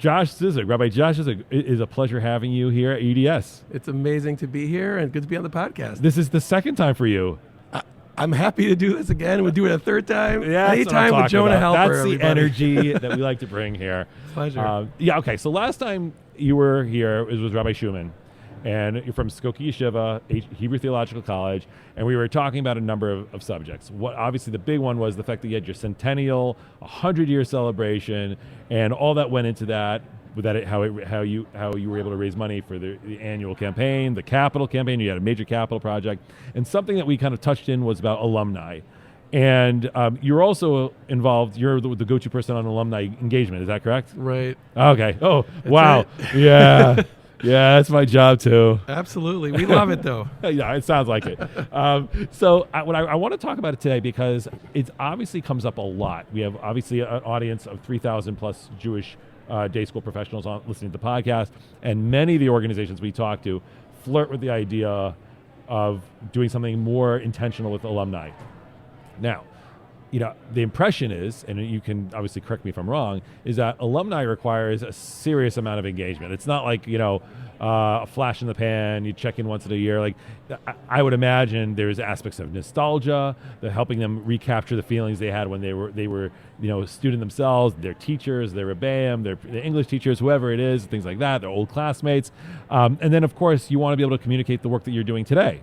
Josh Zisook. Rabbi Josh Zisook, it is a pleasure having you here at EDS. It's amazing to be here and good to be on the podcast. This is the second time for you. I'm happy to do this again. We'll do it a third time. Yeah, anytime with Jonah Halper. That's the everybody. energy that we like to bring here. Pleasure. Okay. So last time you were here, it was Rabbi Schumann, and you're from Skokie Yeshiva, Hebrew Theological College, and we were talking about a number of subjects. Obviously, the big one was the fact that you had your centennial, 100-year celebration, and all that went into that. With that, how you were able to raise money for the annual campaign, the capital campaign. You had a major capital project, and something that we kind of touched in was about alumni. And you're also involved. You're the go-to person on alumni engagement. Is that correct? Right. Okay. Oh, That's wow. it. Yeah. Yeah, that's my job too. Absolutely. We love it, though. Yeah, it sounds like it. So I want to talk about it today because it obviously comes up a lot. We have obviously an audience of 3,000 plus Jewish day school professionals listening to the podcast, and many of the organizations we talk to flirt with the idea of doing something more intentional with alumni. Now, the impression is, and you can obviously correct me if I'm wrong, is that alumni requires a serious amount of engagement. It's not like, a flash in the pan, you check in once in a year. Like, I would imagine there's aspects of nostalgia, they're helping them recapture the feelings they had when they were a student themselves, their teachers, their Rebbeim, their English teachers, whoever it is, things like that, their old classmates. And then, of course, you want to be able to communicate the work that you're doing today.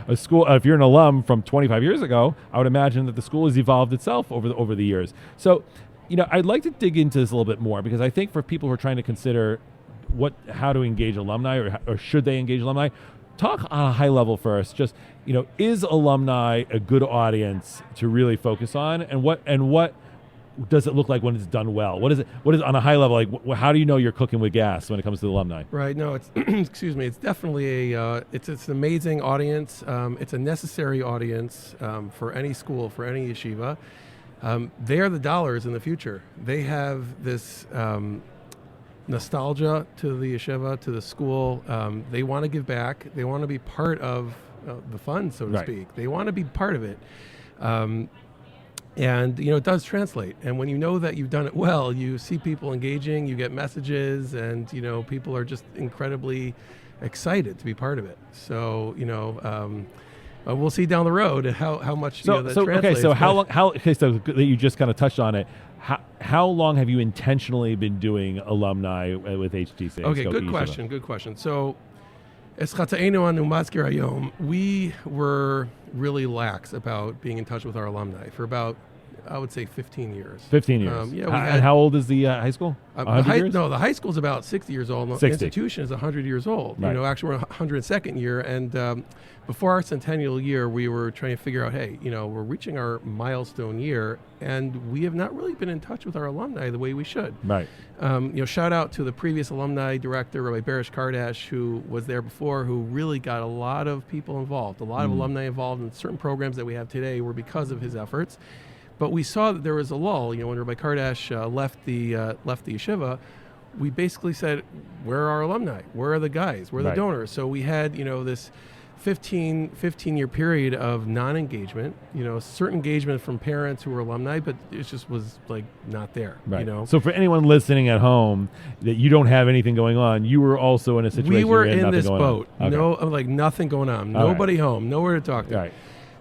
A school, if you're an alum from 25 years ago, I would imagine that the school has evolved itself over the years. So, I'd like to dig into this a little bit more because I think for people who are trying to consider how to engage alumni or should they engage alumni, talk on a high level first. Just, is alumni a good audience to really focus on, and what does it look like when it's done well? What is on a high level, like how do you know you're cooking with gas when it comes to the alumni? Right. No, it's excuse me. It's definitely it's an amazing audience. It's a necessary audience for any school, for any yeshiva. They are the dollars in the future. They have this nostalgia to the yeshiva, to the school. They want to give back. They want to be part of the fun, so to speak. They want to be part of it. And, it does translate. And when you know that you've done it well, you see people engaging, you get messages, and, people are just incredibly excited to be part of it. So, we'll see down the road how much that translates. Okay, so so that you just kind of touched on it. How long have you intentionally been doing alumni with HTC? Okay, good question. So, we were really lax about being in touch with our alumni for about, I would say, 15 years. 15 years. And how old is the high school? 100 years? No, the high school is about 60 years old. 60. The institution is 100 years old. Right. Actually, we're 102nd year. And before our centennial year, we were trying to figure out, hey, we're reaching our milestone year, and we have not really been in touch with our alumni the way we should. Right. Shout out to the previous alumni director, Rabbi Barish Kardash, who was there before, who really got a lot of people involved, a lot of alumni involved in certain programs that we have today were because of his efforts. But we saw that there was a lull. When Rabbi Kardash left the yeshiva, we basically said, where are our alumni? Where are the guys? Where are the donors? So we had, this 15-year period of non-engagement, certain engagement from parents who were alumni, but it just was not there. Right. So for anyone listening at home that you don't have anything going on, you were also in a situation we were where you had in this going boat. On. Okay. Nothing going on. Nobody home. Nowhere to talk to. Right.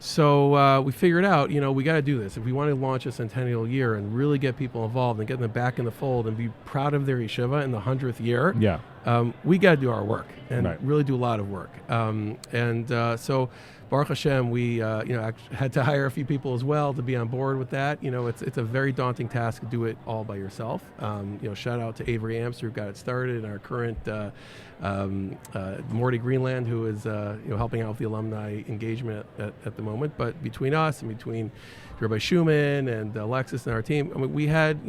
So we figured out, we got to do this. If we want to launch a centennial year and really get people involved and get them back in the fold and be proud of their yeshiva in the 100th year, we got to do our work and really do a lot of work. So Baruch Hashem, we had to hire a few people as well to be on board with that. It's a very daunting task to do it all by yourself. Shout out to Avery Amster who got it started, and our current Morty Greenland, who is helping out with the alumni engagement at the moment. But between us and between Rabbi Schumann and Alexis and our team, we had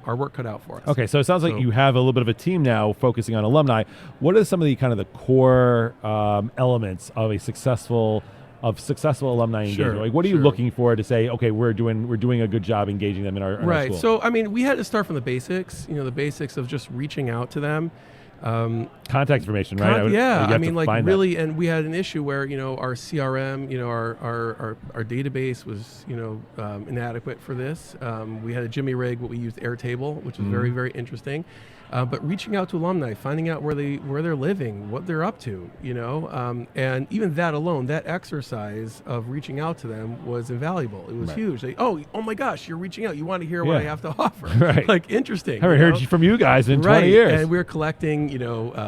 our work cut out for us. Okay, so it sounds like you have a little bit of a team now focusing on alumni. What are some of the kind of the core elements of a successful alumni engagement? Like, what are you looking for to say, okay, we're doing a good job engaging them in our school? So we had to start from the basics. The basics of just reaching out to them. Contact information, right? Yeah, I mean, like find really, and we had an issue where our CRM, our database was inadequate for this. We had a Jimmy rig, but we used Airtable, which is very, very interesting. But reaching out to alumni, finding out where they're living, what they're up to, and even that alone, that exercise of reaching out to them was invaluable. It was huge. They, oh my gosh, you're reaching out. You want to hear what I have to offer. Right. Like, interesting. I haven't heard from you guys in 20 years. And we're collecting,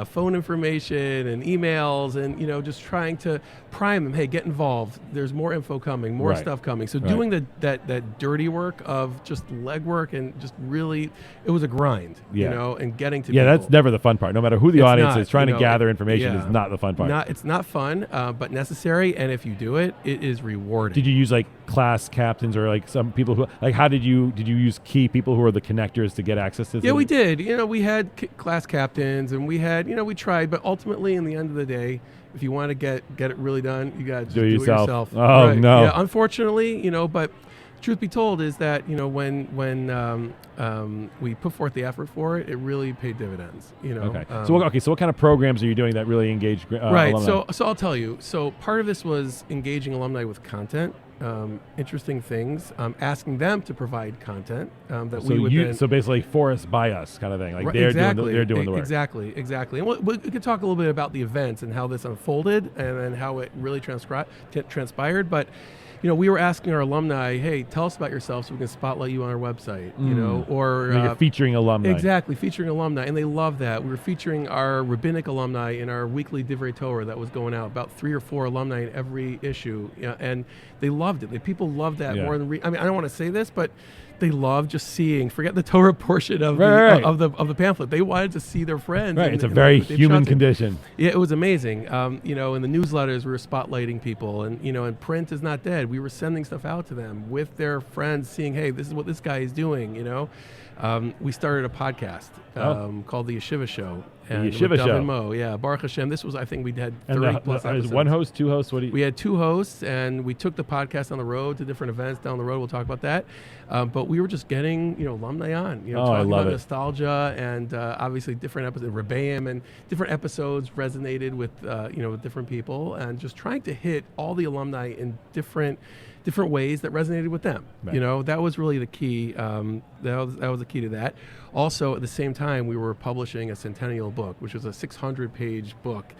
phone information and emails and, just trying to prime them. Hey, get involved. There's more info coming, more stuff coming. So doing that dirty work of just legwork and just really, it was a grind, and getting to people. That's never the fun part. No matter who the audience is, trying to gather information is not the fun part. It's not fun, but necessary. And if you do it, it is rewarding. Did you use like class captains or like some people who how did you use key people who are the connectors to get access to? Yeah, we did. We had class captains and we had, we tried, but ultimately in the end of the day, if you want to get it really done, you got to do it yourself. Oh, no. Yeah, unfortunately, but truth be told is that, when we put forth the effort for it, it really paid dividends, Okay. So what kind of programs are you doing that really engage alumni? So I'll tell you. So part of this was engaging alumni with content, interesting things, asking them to provide content that we would so basically for us, by us kind of thing. Like they're doing the work. Exactly. And we could talk a little bit about the events and how this unfolded and then how it really transpired. But we were asking our alumni, hey, tell us about yourself so we can spotlight you on our website, or you're featuring alumni. Exactly, featuring alumni, and they love that. We were featuring our rabbinic alumni in our weekly Divrei Torah that was going out, about 3 or 4 alumni in every issue, and they loved it. People loved that more than I don't want to say this, but they love just seeing. Forget the Torah portion of the pamphlet. They wanted to see their friends. Right, it's a very human condition. Yeah, it was amazing. In the newsletters, we were spotlighting people, and print is not dead. We were sending stuff out to them with their friends, seeing, hey, this is what this guy is doing. We started a podcast called the Yeshiva Show. And the Yeshiva Show. And Mo, yeah, Baruch Hashem. This was, I think, we'd had 30 plus episodes. One host, 2 hosts? We had 2 hosts, and we took the podcast on the road to different events down the road. We'll talk about that. But we were just getting, alumni on, talking about nostalgia and obviously different episodes, Rabbi, and different episodes resonated with, with different people, and just trying to hit all the alumni in different ways that resonated with them. Right. That was really the key. That was the key to that. Also, at the same time, we were publishing a centennial book, which was a 600-page book.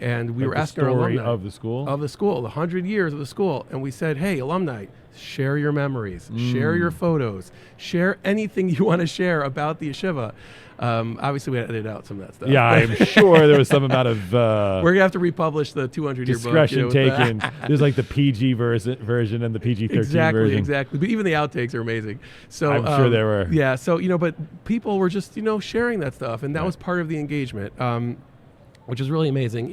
And we were asking our alumni of the school, the 100 years of the school. And we said, hey, alumni, share your memories, share your photos, share anything you want to share about the yeshiva. Obviously, we had to edit out some of that stuff. Yeah, I'm sure there was some amount of... we're going to have to republish the 200-year book. Discretion taken. There's like the PG version and the PG-13 version. Exactly. But even the outtakes are amazing. So I'm sure there were. Yeah, so, but people were just, sharing that stuff. And that was part of the engagement. Which is really amazing.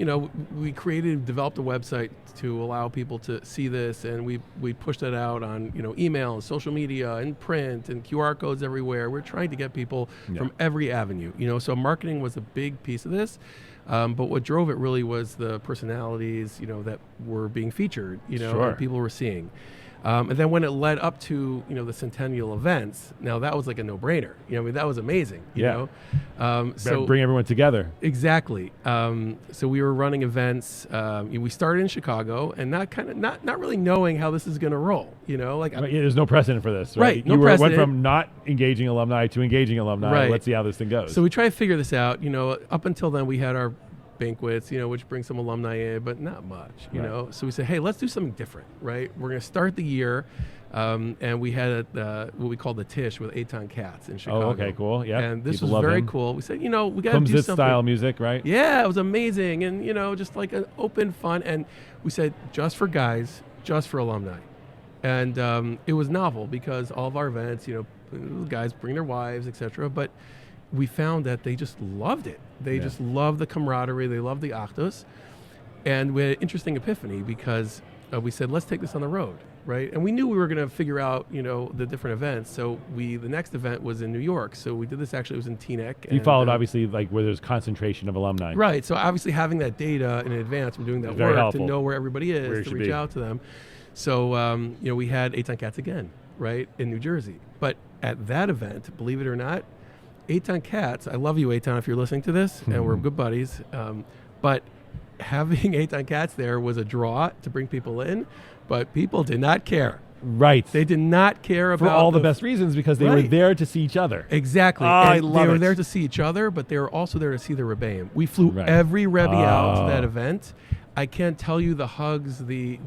We developed a website to allow people to see this, and we pushed it out on, email and social media and print and QR codes everywhere. We're trying to get people from every avenue, so marketing was a big piece of this. But what drove it really was the personalities, that were being featured, and people were seeing. And then when it led up to, the centennial events, now that was like a no-brainer. That was amazing. You know? So bring everyone together. Exactly. So we were running events. We started in Chicago, and not really knowing how this is going to roll. There's no precedent for this, right? No precedent. Went from not engaging alumni to engaging alumni. Right. Let's see how this thing goes. So we tried to figure this out. Up until then, we had our banquets, which bring some alumni in, but not much, So we said, hey, let's do something different, right? We're going to start the year, and we had what we called the Tish with Eitan Katz in Chicago. Oh, okay, cool. Yeah, and this was very cool. We said, we got to do something. Style music, right? Yeah, it was amazing, and just like an open fun. And we said, just for guys, just for alumni, and it was novel because all of our events, guys bring their wives, etc. But we found that they just loved it. They just loved the camaraderie. They loved the achdus. And we had an interesting epiphany because we said, let's take this on the road, right? And we knew we were going to figure out, the different events. So the next event was in New York. So we did this, actually, it was in Teaneck. You followed, obviously, like where there's concentration of alumni. Right. So obviously having that data in advance, we're doing that work helpful. To know where everybody is, to reach out to them. So, we had Eitan Katz again, right, in New Jersey. But at that event, believe it or not, Eitan Katz, I love you, Eitan, if you're listening to this, and we're good buddies. But having Eitan Katz there was a draw to bring people in, but people did not care. Right. They did not care about for all the best reasons, because they were there to see each other. Exactly. I love it. They were there to see each other, but they were also there to see the Rebbeim. We flew every Rebbe out to that event. I can't tell you the hugs, the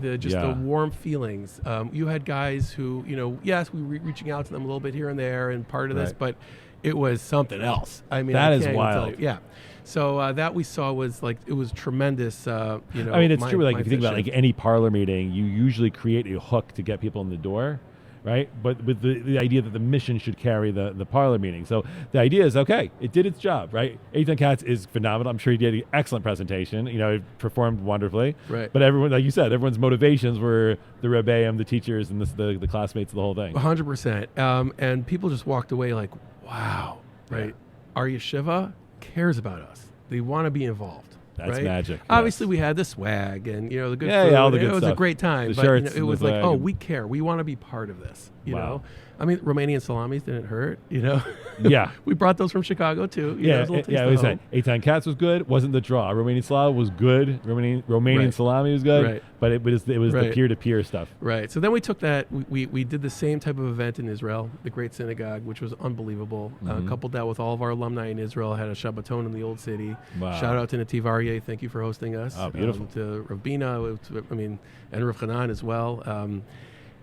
warm feelings. You had guys who, yes, we were reaching out to them a little bit here and there and part of this, but it was something else. I mean, that I is can't wild. even tell you. Yeah. So that we saw was it was tremendous. I mean, it's true. Like if you think about any parlor meeting, you usually create a hook to get people in the door, right? But with the idea that the mission should carry the parlor meeting. So the idea is, okay, it did its job, right? Eitan Katz is phenomenal. I'm sure he did an excellent presentation. He performed wonderfully. Right. But everyone, like you said, everyone's motivations were the Rebbeim, the teachers, and the classmates, the whole thing. 100%. And people just walked away like, wow, right? Yeah. Our yeshiva cares about us. They want to be involved. That's right? magic. Obviously, we had the swag and the good food. Yeah, all the good stuff. It was a great time. The but shirts it was like, oh, we care. We want to be part of this. You know, I mean, Romanian salamis didn't hurt. Yeah, we brought those from Chicago too. It was that. Eitan Katz was good. Wasn't the draw? Romanian salami was good. Romanian salami was good. Right. But it was the peer-to-peer stuff. Right. So then we took that. We did the same type of event in Israel, the Great Synagogue, which was unbelievable. Coupled that with all of our alumni in Israel, had a Shabbaton in the Old City. Wow. Shout out to Nativ Aryeh. Thank you for hosting us. Oh, beautiful. To Rabbi, and Rav Hanan as well.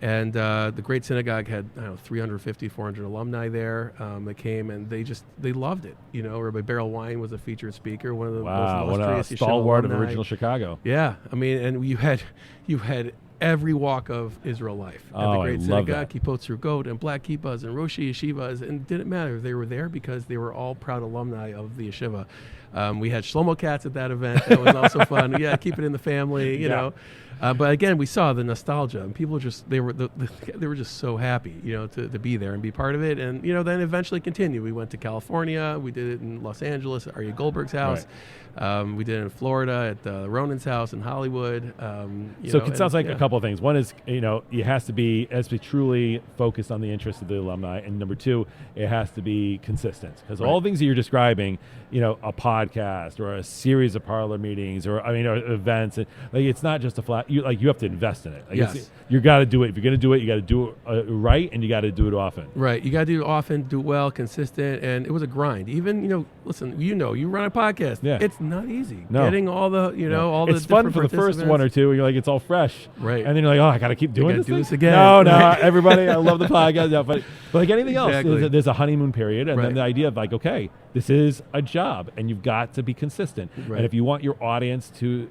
And the Great Synagogue had 350, 400 alumni there that came, and they loved it. Rabbi Beryl Wine was a featured speaker, one of the most illustrious stalwart of alumni. original Chicago. Yeah, I mean, and you had every walk of Israel life at the Great Synagogue, Kippot Zerukot and Black Kippahs and Roshi Yeshivas, and it didn't matter. They were there because they were all proud alumni of the yeshiva. We had Shlomo Katz at that event. That was also fun. Yeah, keep it in the family, you know. But again, we saw the nostalgia, and people they were just so happy, to be there and be part of it. And then eventually continue. We went to California. We did it in Los Angeles at Aryeh Goldberg's house. We did it in Florida at Ronan's house in Hollywood. So it sounds like a couple of things. One is, it has to be truly focused on the interests of the alumni, and number two, it has to be consistent, because all the things that you're describing, a podcast or a series of parlor meetings or events, and it's not just a flat. You have to invest in it. Yes. You got to do it. If you're going to do it, you got to do it right, and you got to do it often. Right. You got to do it often, do it well, consistent, and it was a grind. Even listen, you run a podcast. Yeah. It's not easy. No. Getting all the all the it's fun for the first one or two. You're like, it's all fresh. Right. And then you're like, oh, I got to keep doing this again. No, everybody, I love the podcast. Yeah, but like anything else, there's a honeymoon period, and then the idea of like, okay, this is a job, and you've got to be consistent. Right. And if you want your audience to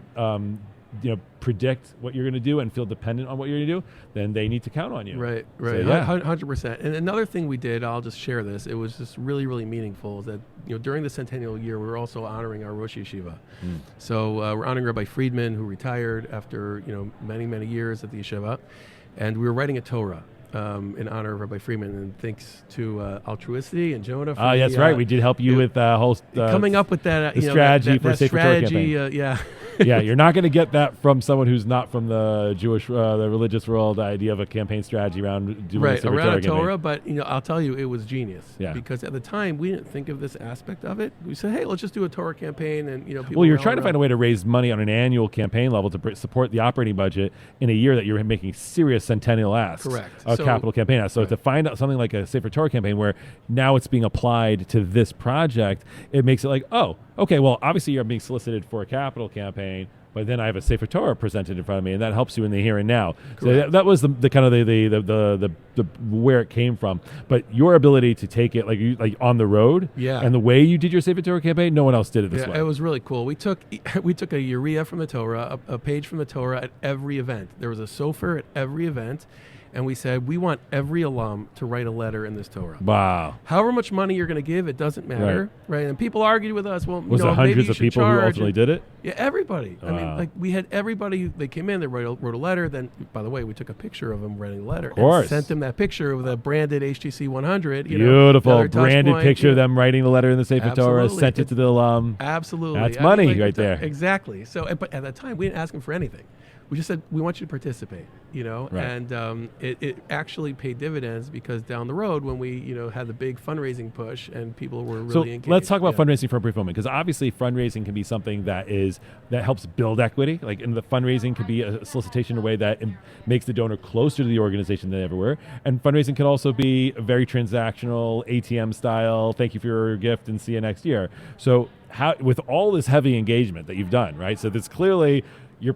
predict what you're going to do and feel dependent on what you're going to do, then they need to count on you. Right. So, yeah. 100%. And another thing we did, I'll just share this, it was just really, really meaningful, is that during the centennial year, we were also honoring our Rosh Yeshiva. So we're honoring Rabbi Friedman, who retired after many, many years at the yeshiva, and we were writing a Torah in honor of Rabbi Friedman, and thanks to Altruicity and Jonah. That's right. We did help you with whole coming up with that strategy for Safer Torah campaign. Yeah, you're not going to get that from someone who's not from the Jewish, the religious world. The idea of a campaign strategy around doing a Torah campaign. But I'll tell you, it was genius. Yeah. Because at the time we didn't think of this aspect of it. We said, hey, let's just do a Torah campaign, and people. Well, you're trying to find a way to raise money on an annual campaign level to support the operating budget in a year that you're making serious centennial asks. Correct. Capital campaign asks. So to find out something like a Safer Torah campaign where now it's being applied to this project, it makes it like, oh, okay, well, obviously you're being solicited for a capital campaign, but then I have a Safer Torah presented in front of me, and that helps you in the here and now. Correct. So that was the kind of the where it came from. But your ability to take it like on the road, and the way you did your Safer Torah campaign, no one else did it this way. It was really cool. We took a urea from the Torah, a page from the Torah at every event. There was a sofer at every event. And we said, we want every alum to write a letter in this Torah. Wow. However much money you're going to give, it doesn't matter. Right. And people argued with us. Well, was it hundreds of people who ultimately did it? Yeah, everybody. I mean, we had everybody. They came in, they wrote a letter. Then, by the way, we took a picture of them writing a letter. Of course. And sent them that picture with a branded HTC 100. Beautiful. Branded picture of them writing the letter in the Sefer Torah, sent it to the alum. Absolutely. That's money right there. Exactly. So, but at that time, we didn't ask them for anything. we just said, we want you to participate, Right. and it actually paid dividends, because down the road when we, had the big fundraising push and people were really engaged. Let's talk about fundraising for a brief moment, because obviously fundraising can be something that helps build equity. Like, in the fundraising could be a solicitation in a way that makes the donor closer to the organization than they ever were. And fundraising can also be a very transactional, ATM style, thank you for your gift and see you next year. So how, with all this heavy engagement that you've done, right? So that's clearly you're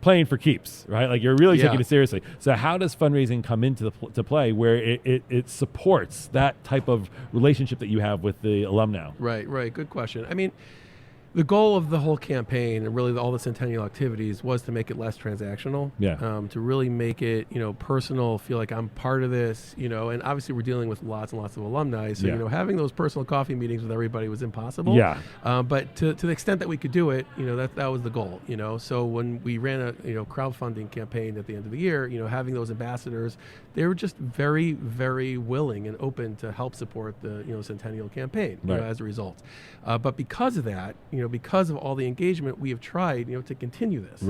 playing for keeps, right? Like, you're really taking it seriously. So how does fundraising come into to play where it supports that type of relationship that you have with the alumni? Right. Good question. I mean, the goal of the whole campaign and really all the Centennial activities was to make it less transactional. To really make it, personal, feel like I'm part of this, and obviously we're dealing with lots and lots of alumni. So, having those personal coffee meetings with everybody was impossible. But to the extent that we could do it, that was the goal, So when we ran a, crowdfunding campaign at the end of the year, having those ambassadors, they were just very, very willing and open to help support the, Centennial campaign, as a result. But because of that, because of all the engagement, we have tried, to continue this,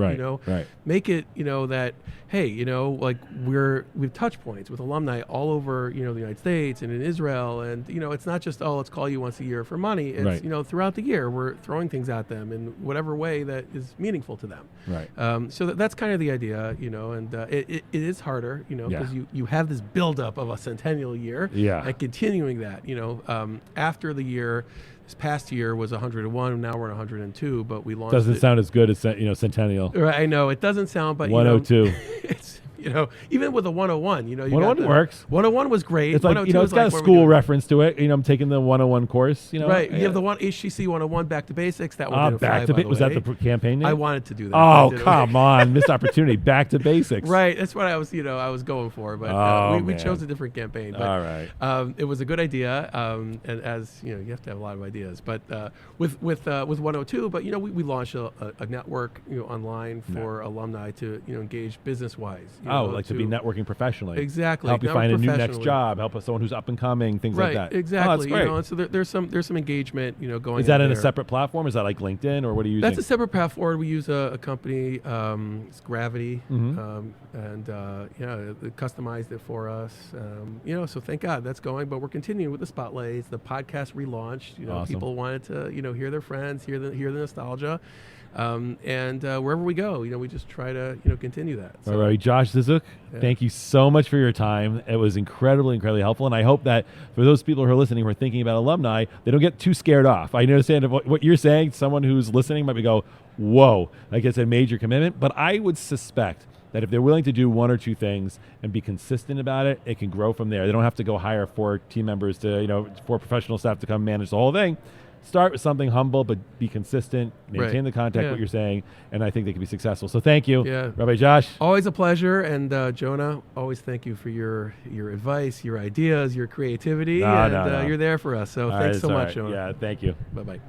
make it, that, hey, like we've touch points with alumni all over, the United States and in Israel. And, it's not just, let's call you once a year for money. It's, throughout the year, we're throwing things at them in whatever way that is meaningful to them. So that's kind of the idea, and it is harder, because you have this buildup of a centennial year and continuing that, after the year. This past year was 101. Now we're at 102, but we launched. Doesn't sound as good as Centennial. Right, I know it doesn't sound, but 102. It's even with a 101, 101 works. 101 was great. It's like it's got a school reference to it. I'm taking the 101 course. Right. You have the HCC 101 Back to Basics. That one Back to Was that the campaign name? I wanted to do that. Oh, come on, missed opportunity. Back to Basics. Right. That's what I was going for, but we chose a different campaign. But, all right. It was a good idea, and as you have to have a lot of ideas. But with 102, but we launched a network online for alumni to engage business wise. To be networking professionally. Exactly. Help you find a new next job. Help someone who's up and coming. Things like that. Exactly. Oh, that's great. And so there's some engagement going. Is that in in there. a separate platform? Is that like LinkedIn, or what are you using? That's a separate platform. We use a company. It's Gravity, and it customized it for us. So thank God that's going. But we're continuing with the spotlights. The podcast relaunched. Awesome. People wanted to hear their friends, hear the nostalgia. And wherever we go, we just try to continue that. So. All right, Josh Zisook, thank you so much for your time. It was incredibly helpful, and I hope that for those people who are listening, who are thinking about alumni, they don't get too scared off. I understand what you're saying. Someone who's listening might go, "Whoa, like it's a major commitment," but I would suspect that if they're willing to do one or two things and be consistent about it, it can grow from there. They don't have to go hire 4 team members to 4 professional staff to come manage the whole thing. Start with something humble, but be consistent, maintain the contact, what you're saying, and I think they can be successful. So thank you, Rabbi Josh. Always a pleasure. And Jonah, always thank you for your advice, your ideas, your creativity, you're there for us. So thanks so much, Jonah. Yeah, thank you. Bye-bye.